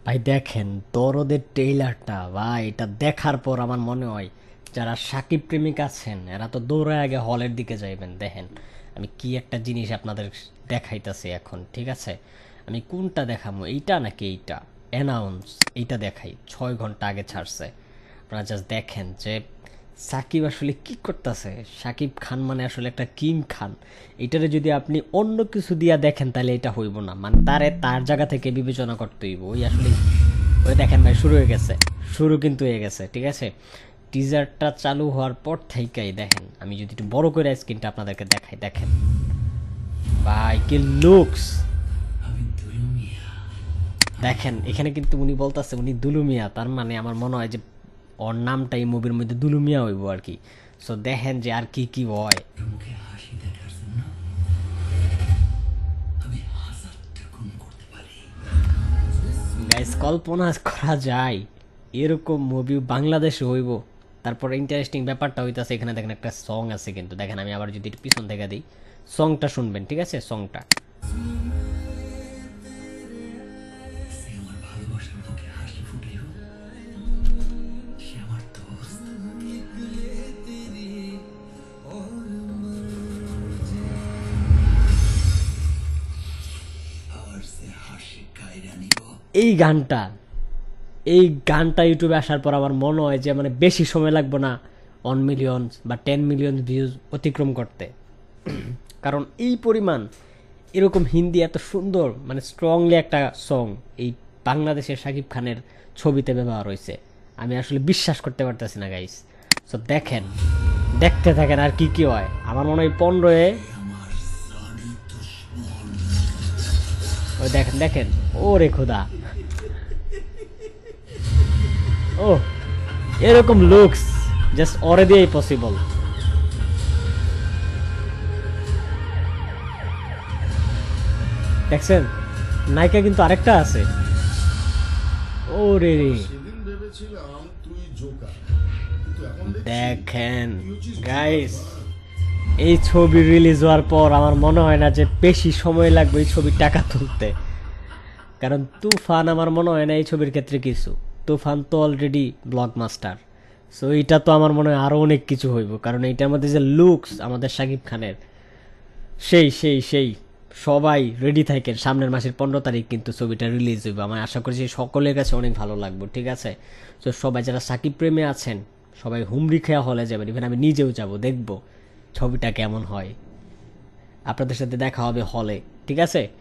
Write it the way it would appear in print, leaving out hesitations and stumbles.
ভাই দেখেন দরদের ট্রেইলারটা, ভাই এটা দেখার পর আমার মনে হয় যারা সাকিব প্রেমিক আছেন এরা তো দৌড়ে আগে হলের দিকে যাইবেন। দেখেন আমি কি একটা জিনিস আপনাদের দেখাইতাছি এখন, ঠিক আছে? আমি কোনটা দেখাবো, এইটা নাকি এইটা? অ্যানাউন্স, এইটা দেখাই, 6 ঘন্টা আগে ছাড়ছে। আপনারা জাস্ট দেখেন যে সাকিব আসলে কি করতেছে। সাকিব খান মানে আসলে একটা কিং খান। এটারে যদি আপনি অন্য কিছু দিয়া দেখেন তাহলে এটা হইব না, মানে তারে তার জায়গা থেকে বিবেচনা করতে হইব। ওই আসলে ওই দেখেন ভাই, শুরু হয়ে গেছে, শুরু কিন্তু হয়ে গেছে, ঠিক আছে? টিজারটা চালু হওয়ার পর থেকেই দেখেন, আমি যদি একটু বড় করে স্ক্রিনটা আপনাদেরকে দেখাই, দেখেন ভাই কি লুকস। দেখেন এখানে কিন্তু উনি বলতেছে উনি দুলুমিয়া, তার মানে আমার মনে হয় যে ওর নামটা এই মুভির মধ্যে দুলুমিয়া হইব আর কি। সো দেখেন যে আর কি কি হয়। গাইস কল্পনা করা যায় এরকম মুভি বাংলাদেশে হইব? তারপর ইন্টারেস্টিং ব্যাপারটা হইতাছে এখানে দেখেন একটা সং আছে কিন্তু, দেখেন আমি আবার যদি একটু পিছন থেকে দিই, সংটা শুনবেন, ঠিক আছে? সংটা এই গানটা, এই গানটা ইউটিউবে আসার পর আমার মনে হয় যে মানে বেশি সময় লাগবে না 1 মিলিয়ন বা 10 মিলিয়ন ভিউজ অতিক্রম করতে। কারণ এই পরিমাণ এরকম হিন্দি এত সুন্দর মানে স্ট্রংলি একটা সং এই বাংলাদেশের শাকিব খানের ছবিতে ব্যবহার হয়েছে, আমি আসলে বিশ্বাস করতে পারতেছি না গাইস। সো দেখেন, দেখতে থাকেন আর কি কি হয়। আমার মনে হয় 15-এ, ওই দেখেন দেখেন, ও রে খোদা, ও এরকম লুকস জাস্ট ওরে দিয়েই পসিবল। দেখছেন নায়িকা কিন্তু আরেকটা আছে, ও রে রে। সেদিন ভেবেছিলাম তুই জোকার, কিন্তু এখন দেখছি দেখেন তুই হচ্ছিস গাইস, গডফাদার। এই ছবি রিলিজ হওয়ার পর আমার মনে হয় না যে বেশি সময় লাগবে এই ছবির টাকা তুলতে। কারণ তুফান আমার মনে হয় না এই ছবির ক্ষেত্রে কিছু, তুফান তো অলরেডি ব্লকবাস্টার। সো এইটা তো আমার মনে হয় আরো অনেক কিছু হইব, কারণ এইটার মধ্যে যে লুকস আমাদের শাকিব খানের, সেই সেই সেই সবাই রেডি থাকেন, সামনের মাসের 15 তারিখ কিন্তু ছবিটা রিলিজ হইব। আমি আশা করছি সকলের কাছে অনেক ভালো লাগবে, ঠিক আছে? তো সবাই যারা সাকিব প্রেমে আছেন সবাই হুমড়ি খেয়া হলে যাবেন, ইভেন আমি নিজেও যাব, দেখব ছবিটা কেমন হয়। আপনাদের সাথে দেখা হবে হলে, ঠিক আছে?